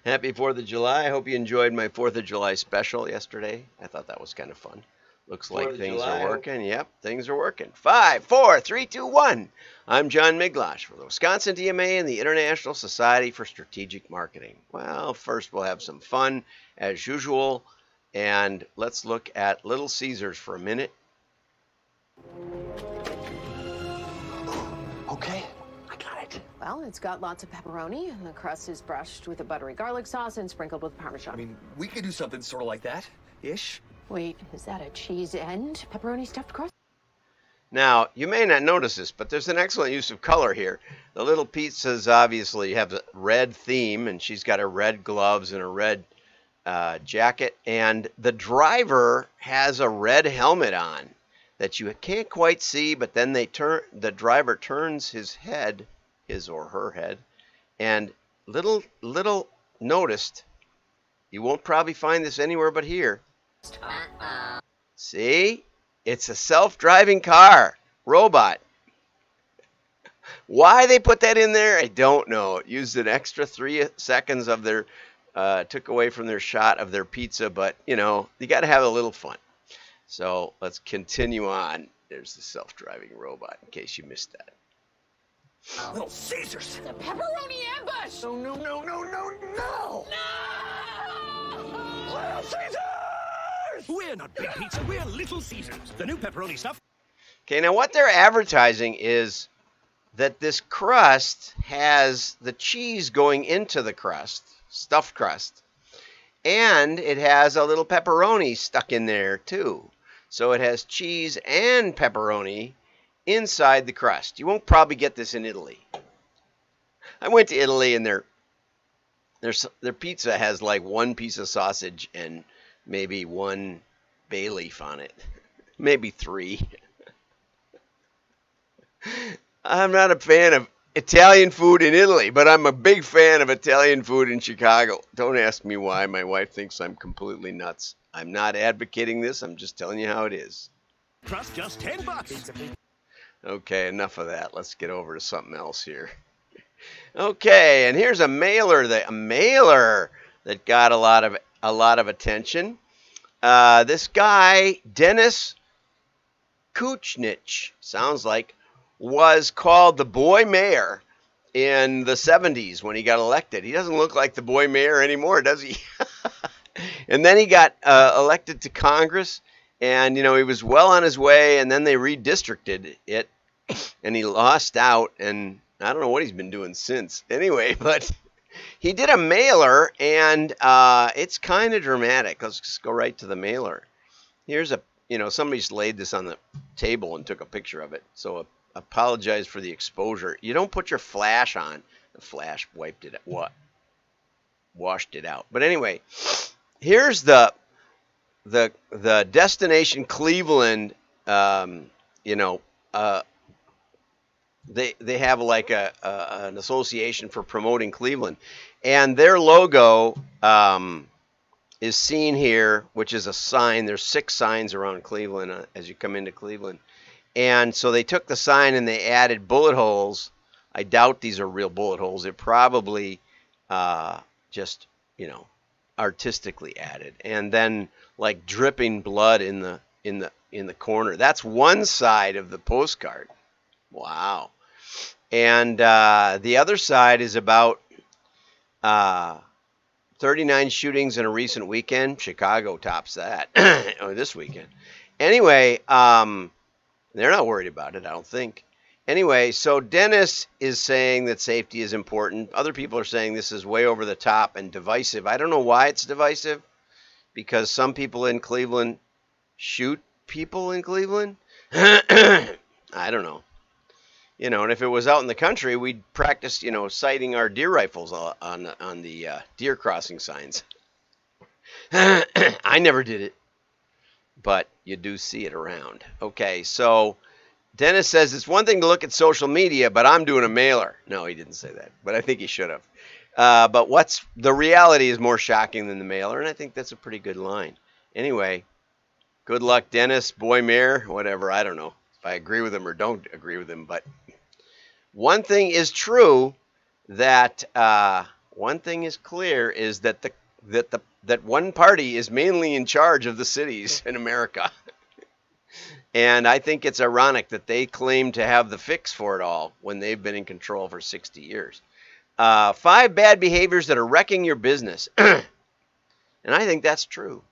Happy 4th of July. I hope you enjoyed my 4th of July special yesterday. I thought that was kind of fun. Looks like things are working. Yep, things are working. 5, 4, 3, 2, 1. I'm John Miglosh for the Wisconsin DMA and the International Society for Strategic Marketing. Well, first we'll have some fun as usual. And let's look at Little Caesars for a minute. Okay, I got it. Well, it's got lots of pepperoni, and the crust is brushed with a buttery garlic sauce and sprinkled with Parmesan. I mean, we could do something sort of like that, ish. Wait, is that a cheese and pepperoni stuffed crust? Now, you may not notice this, but there's an excellent use of color here. The little pizzas obviously have a red theme, and she's got her red gloves and a red jacket, and the driver has a red helmet on that you can't quite see, but then the driver turns his or her head, and little noticed, you won't probably find this anywhere but here. See? It's a self-driving car, robot. Why they put that in there, I don't know. It used an extra 3 seconds of their, took away from their shot of their pizza, but, you know, you got to have a little fun. So let's continue on. There's the self-driving robot, in case you missed that. Little Caesars! The pepperoni ambush! No, no, no, no, no, no! No! Little Caesars! We're not Big Pizza, we're Little Caesars. The new pepperoni stuff. Okay, now what they're advertising is that this crust has the cheese going into the crust, stuffed crust, and it has a little pepperoni stuck in there too. So it has cheese and pepperoni inside the crust. You won't probably get this in Italy. I went to Italy, and their pizza has like one piece of sausage and maybe one bay leaf on it. Maybe 3. I'm not a fan of Italian food in Italy, but I'm a big fan of Italian food in Chicago. Don't ask me why. My wife thinks I'm completely nuts. I'm not advocating this. I'm just telling you how it is. Crust just $10. Okay, enough of that. Let's get over to something else here. Okay, and here's a mailer that got a lot of attention. This guy, Dennis Kucinich, sounds like, was called the boy mayor in the 70s when he got elected. He doesn't look like the boy mayor anymore, does he? And then he got elected to Congress, and, you know, he was well on his way, and then they redistricted it, and he lost out, and I don't know what he's been doing since. Anyway, but he did a mailer, and it's kind of dramatic. Let's just go right to the mailer. Here's somebody's laid this on the table and took a picture of it, so apologize for the exposure. You don't put your flash on. The flash washed it out. But anyway, here's the destination Cleveland. They have like an association for promoting Cleveland, and their logo is seen here, which is a sign. There's 6 signs around Cleveland as you come into Cleveland. And so they took the sign and they added bullet holes. I doubt these are real bullet holes. They're probably just, artistically added. And then like dripping blood in the corner. That's one side of the postcard. Wow. And the other side is about 39 shootings in a recent weekend. Chicago tops that this weekend. Anyway, they're not worried about it, I don't think. Anyway, so Dennis is saying that safety is important. Other people are saying this is way over the top and divisive. I don't know why it's divisive, because some people in Cleveland shoot people in Cleveland. I don't know. And if it was out in the country, we'd practice, sighting our deer rifles on the deer crossing signs. I never did it, but you do see it around. Okay, so Dennis says it's one thing to look at social media, but I'm doing a mailer. No, he didn't say that, but I think he should have. But the reality is more shocking than the mailer, and I think that's a pretty good line. Anyway, good luck, Dennis, boy mayor, whatever. I don't know if I agree with him or don't agree with him, but one thing is true, that one thing is clear is that that one party is mainly in charge of the cities in America. And I think it's ironic that they claim to have the fix for it all when they've been in control for 60 years. 5 bad behaviors that are wrecking your business. And I think that's true.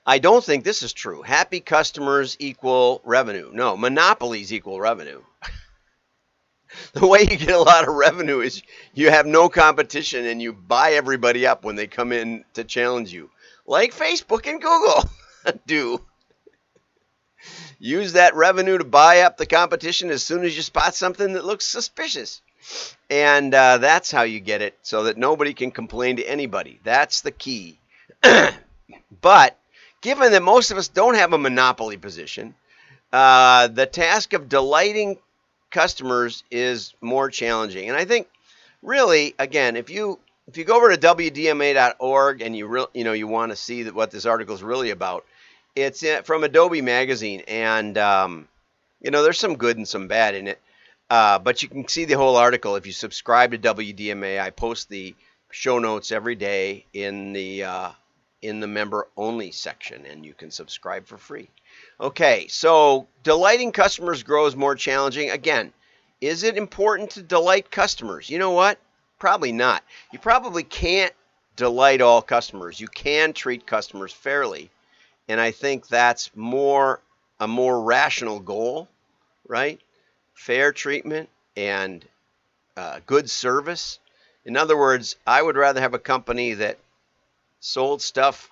I don't think this is true. Happy customers equal revenue. No, monopolies equal revenue. The way you get a lot of revenue is you have no competition and you buy everybody up when they come in to challenge you. Like Facebook and Google do. Use that revenue to buy up the competition as soon as you spot something that looks suspicious. And that's how you get it, so that nobody can complain to anybody. That's the key. But given that most of us don't have a monopoly position, the task of delighting customers is more challenging. And I think, really, again, if you go over to wdma.org and you want to see what this article is really about, it's from Adobe Magazine, and there's some good and some bad in it. But you can see the whole article if you subscribe to WDMA. I post the show notes every day in the member only section, and you can subscribe for free. Okay, so delighting customers grows more challenging. Again, is it important to delight customers? You know what? Probably not. You probably can't delight all customers. You can treat customers fairly, and I think that's a more rational goal, right? Fair treatment and good service. In other words, I would rather have a company that sold stuff,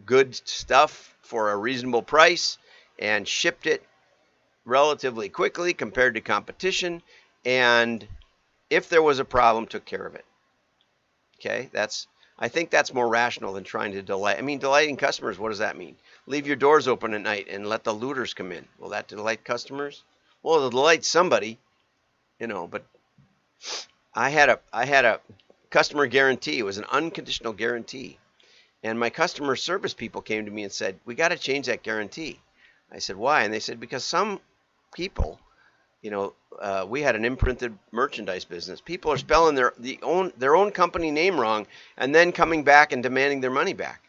good stuff for a reasonable price and shipped it relatively quickly compared to competition, and if there was a problem, took care of it. Okay, I think that's more rational than trying to delight. I mean, delighting customers, what does that mean? Leave your doors open at night and let the looters come in. Will that delight customers? Well, it'll delight somebody, but I had a customer guarantee. It was an unconditional guarantee. And my customer service people came to me and said, we got to change that guarantee. I said, why? And they said, because some people, we had an imprinted merchandise business. People are spelling their own company name wrong and then coming back and demanding their money back.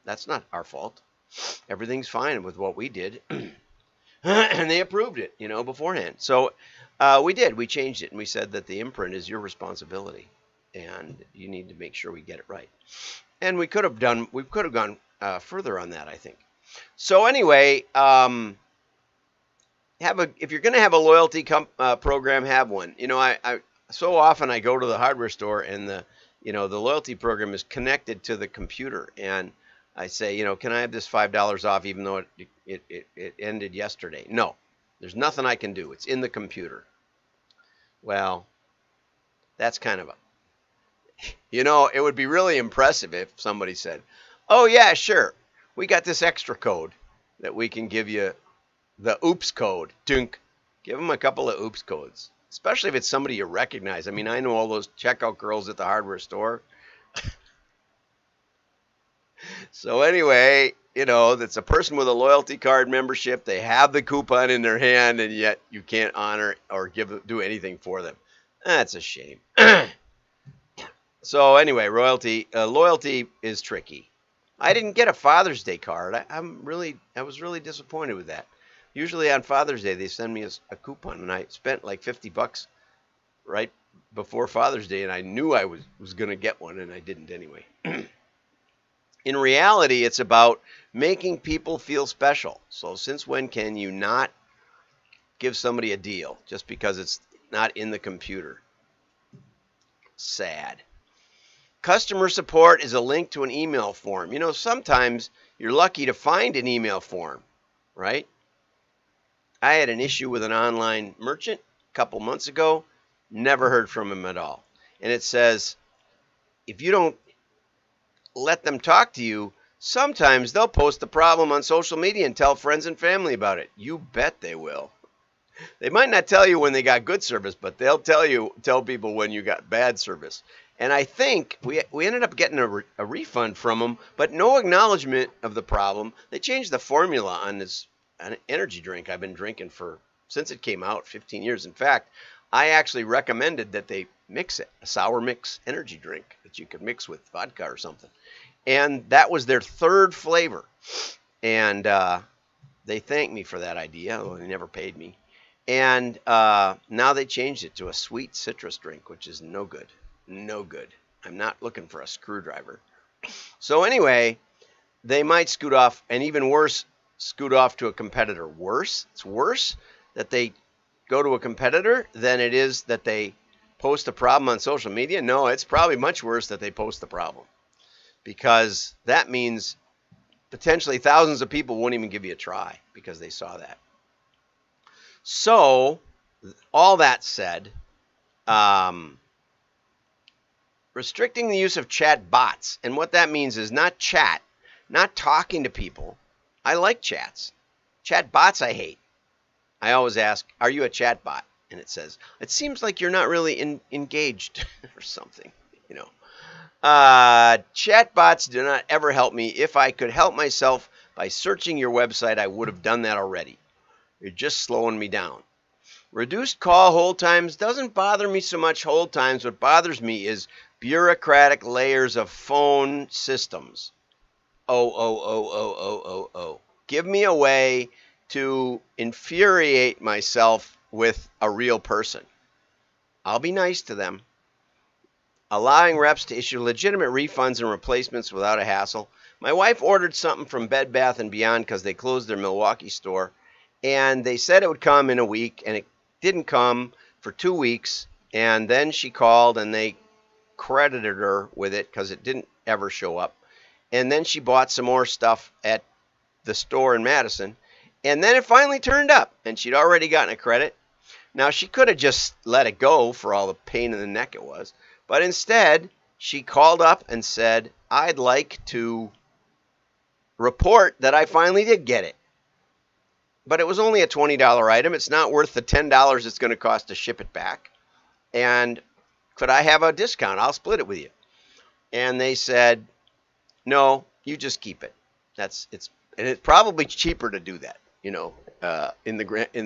That's not our fault. Everything's fine with what we did. And they approved it, beforehand. So we did. We changed it, and we said that the imprint is your responsibility, and you need to make sure we get it right. And we could have gone further on that, I think. So anyway, if you're going to have a loyalty program, have one. I so often I go to the hardware store, and the loyalty program is connected to the computer, and I say, can I have this $5 off even though it ended yesterday? No, there's nothing I can do. It's in the computer. Well, that's kind of it would be really impressive if somebody said, oh yeah, sure, we got this extra code that we can give you, the oops code. Dunk. Give them a couple of oops codes, especially if it's somebody you recognize. I mean, I know all those checkout girls at the hardware store. So anyway, that's a person with a loyalty card membership. They have the coupon in their hand, and yet you can't honor or do anything for them. That's a shame. So anyway, loyalty is tricky. I didn't get a Father's Day card. I was really disappointed with that. Usually on Father's Day, they send me a coupon, and I spent like $50 right before Father's Day, and I knew I was going to get one, and I didn't anyway. In reality, it's about making people feel special. So since when can you not give somebody a deal just because it's not in the computer? Sad. Customer support is a link to an email form. Sometimes you're lucky to find an email form, right? I had an issue with an online merchant a couple months ago. Never heard from him at all. And it says, if you don't let them talk to you, sometimes they'll post the problem on social media and tell friends and family about it. You bet they will. They might not tell you when they got good service, but they'll tell people when you got bad service. And I think we ended up getting a refund from them, but no acknowledgement of the problem. They changed the formula on this energy drink I've been drinking since it came out, 15 years. In fact, I actually recommended that they mix it, a sour mix energy drink that you could mix with vodka or something. And that was their third flavor. And they thanked me for that idea. Well, they never paid me. And now they changed it to a sweet citrus drink, which is no good. No good. I'm not looking for a screwdriver. So anyway, they might scoot off, and even worse, scoot off to a competitor. Worse? It's worse that they go to a competitor than it is that they post a problem on social media? No, it's probably much worse that they post the problem, because that means potentially thousands of people won't even give you a try because they saw that. So, all that said, restricting the use of chat bots, and what that means is not chat, not talking to people. I like chats. Chat bots I hate. I always ask, are you a chat bot? And it says, it seems like you're not really engaged or something, you know. Chat bots do not ever help me. If I could help myself by searching your website, I would have done that already. You're just slowing me down. Reduced call hold times doesn't bother me so much. Hold times. What bothers me is bureaucratic layers of phone systems. Oh. Give me a way to infuriate myself with a real person. I'll be nice to them. Allowing reps to issue legitimate refunds and replacements without a hassle. My wife ordered something from Bed Bath & Beyond because they closed their Milwaukee store, and they said it would come in a week, and it didn't come for 2 weeks, and then she called, and they credited her with it because it didn't ever show up. And then she bought some more stuff at the store in Madison, and then it finally turned up, and she'd already gotten a credit. Now, she could have just let it go for all the pain in the neck it was, but instead, she called up and said, I'd like to report that I finally did get it. But it was only a $20 item. It's not worth the $10 it's going to cost to ship it back. And could I have a discount? I'll split it with you. And they said, no, you just keep it. And it's probably cheaper to do that, you know, in the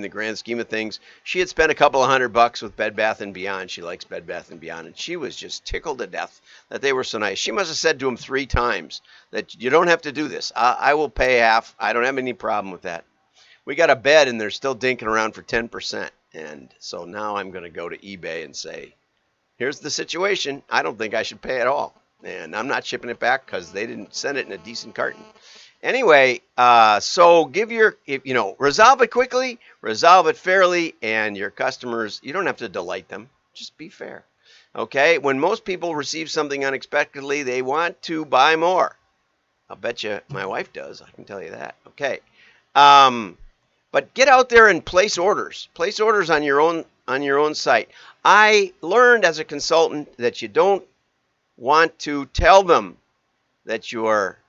grand scheme of things. She had spent a couple of $100 with Bed Bath & Beyond. She likes Bed Bath & Beyond, and she was just tickled to death that they were so nice. She must have said to him 3 times that you don't have to do this. I will pay half. I don't have any problem with that. We got a bed, and they're still dinking around for 10%. And so now I'm going to go to eBay and say, here's the situation. I don't think I should pay at all. And I'm not shipping it back because they didn't send it in a decent carton. Anyway, so resolve it quickly, resolve it fairly, and your customers, you don't have to delight them. Just be fair. Okay? When most people receive something unexpectedly, they want to buy more. I'll bet you my wife does. I can tell you that. Okay. But get out there and place orders. Place orders on your own site. I learned as a consultant that you don't want to tell them that you're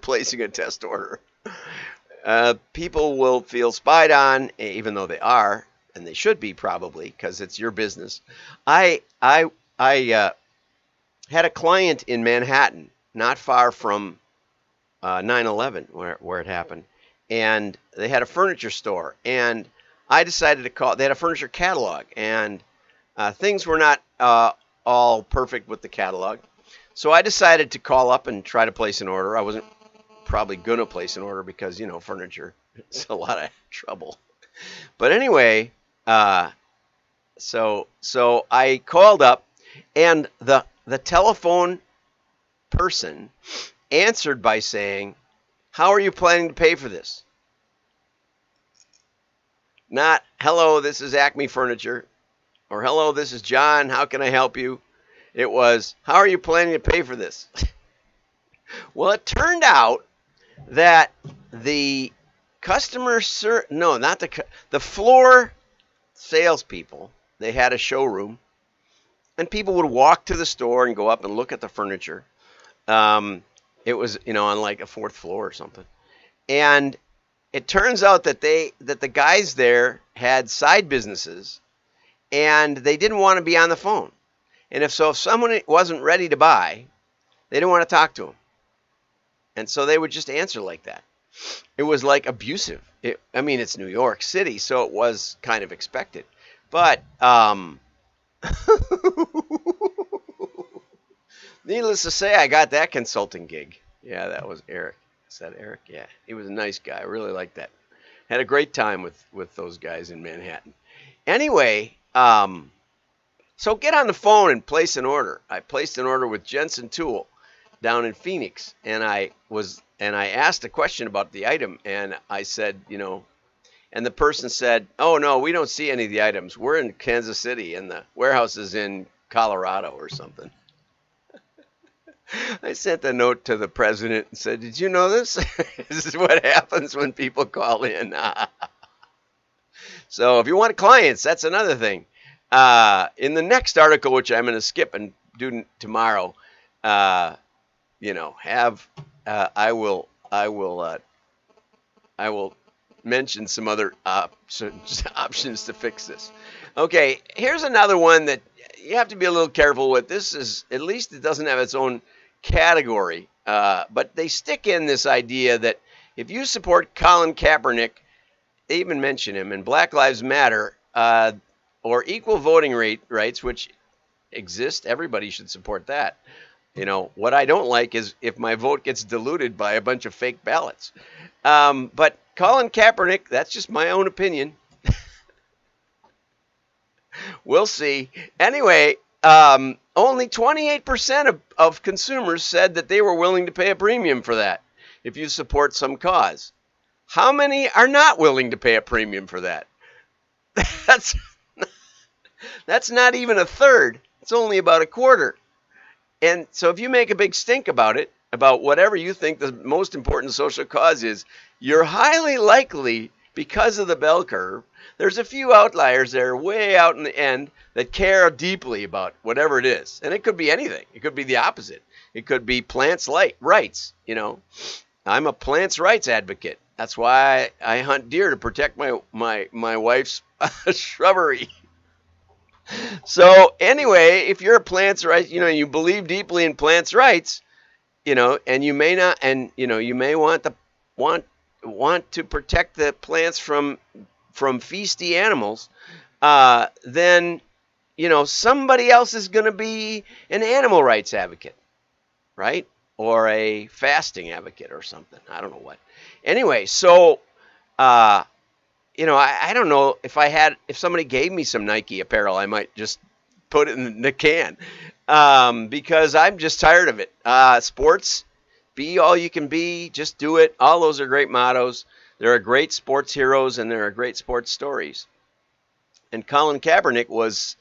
placing a test order. People will feel spied on, even though they are, and they should be probably, because it's your business. I had a client in Manhattan, not far from 9/11, where it happened, and they had a furniture store, and I decided to call. They had a furniture catalog, and things were not all perfect with the catalog. So I decided to call up and try to place an order. I wasn't probably going to place an order because, furniture, it's a lot of trouble. But anyway, so I called up, and the telephone person answered by saying, how are you planning to pay for this? Not, hello, this is Acme Furniture, or hello, this is John, how can I help you? It was, how are you planning to pay for this? Well, it turned out that the the floor salespeople, they had a showroom, and people would walk to the store and go up and look at the furniture. It was, on like a 4th floor or something. And it turns out that the guys there had side businesses, and they didn't want to be on the phone. And if someone wasn't ready to buy, they didn't want to talk to them. And so they would just answer like that. It was like abusive. It's New York City, so it was kind of expected. But Needless to say, I got that consulting gig. Yeah, that was Eric. Is that Eric? Yeah, he was a nice guy. I really liked that. Had a great time with those guys in Manhattan. Anyway, so get on the phone and place an order. I placed an order with Jensen Tool down in Phoenix, and I asked a question about the item, and I said, and the person said, "Oh no, we don't see any of the items. We're in Kansas City, and the warehouse is in Colorado or something." I sent a note to the president and said, "Did you know this? This is what happens when people call in." So if you want clients, that's another thing. In the next article, which I'm going to skip and do tomorrow, I will mention some other options to fix this. Okay, here's another one that you have to be a little careful with. This is, at least it doesn't have its own category, but they stick in this idea that if you support Colin Kaepernick, they even mention him, and Black Lives Matter, or equal voting rights, which exist, everybody should support that. What I don't like is if my vote gets diluted by a bunch of fake ballots. But Colin Kaepernick, that's just my own opinion. We'll see. Anyway, only 28% of consumers said that they were willing to pay a premium for that if you support some cause. How many are not willing to pay a premium for that? That's not even a third. It's only about a quarter. And so if you make a big stink about it, about whatever you think the most important social cause is, you're highly likely, because of the bell curve, there's a few outliers there way out in the end that care deeply about whatever it is. And it could be anything. It could be the opposite. It could be plants' rights. I'm a plants' rights advocate. That's why I hunt deer, to protect my wife's shrubbery. So anyway, if you're a plants' rights, you believe deeply in plants' rights, and you may not, and you may want to protect the plants from feisty animals, then somebody else is going to be an animal rights advocate, right? Or a fasting advocate or something. I don't know what. Anyway, so I don't know, if somebody gave me some Nike apparel, I might just put it in the can, because I'm just tired of it. Sports, be all you can be, just do it. All those are great mottos. There are great sports heroes, and there are great sports stories. And Colin Kaepernick was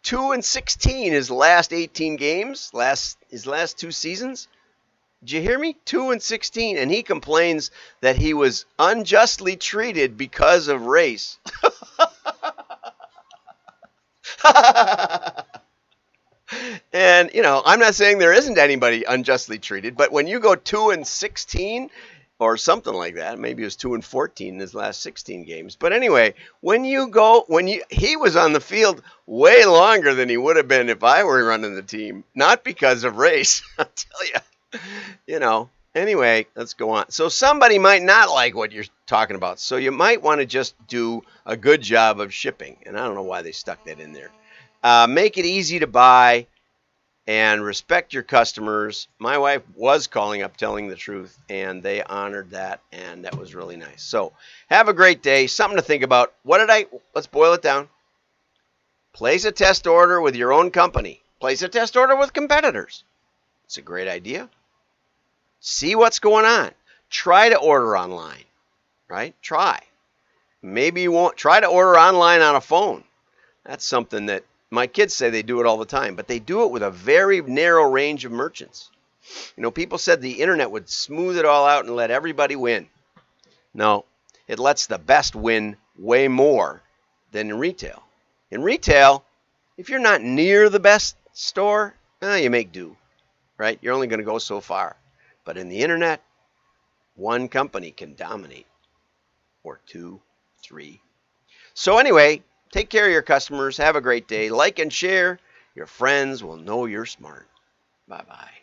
2-16 his last 18 games, his last 2 seasons. Did you hear me? 2-16, and he complains that he was unjustly treated because of race. And I'm not saying there isn't anybody unjustly treated, but when you go 2-16 or something like that, maybe it was 2-14 in his last 16 games. But anyway, he was on the field way longer than he would have been if I were running the team, not because of race. I'll tell you. Anyway, let's go on. So somebody might not like what you're talking about. So you might want to just do a good job of shipping. And I don't know why they stuck that in there. Make it easy to buy and respect your customers. My wife was calling up telling the truth, and they honored that, and that was really nice. So have a great day. Something to think about. Let's boil it down. Place a test order with your own company. Place a test order with competitors. It's a great idea. See what's going on. Try to order online, right? Try. Maybe you won't. Try to order online on a phone. That's something that my kids say they do it all the time, but they do it with a very narrow range of merchants. People said the internet would smooth it all out and let everybody win. No, it lets the best win way more than in retail. In retail, if you're not near the best store, you make do, right? You're only going to go so far. But in the internet, one company can dominate, or 2, 3. So anyway, take care of your customers. Have a great day. Like and share. Your friends will know you're smart. Bye-bye.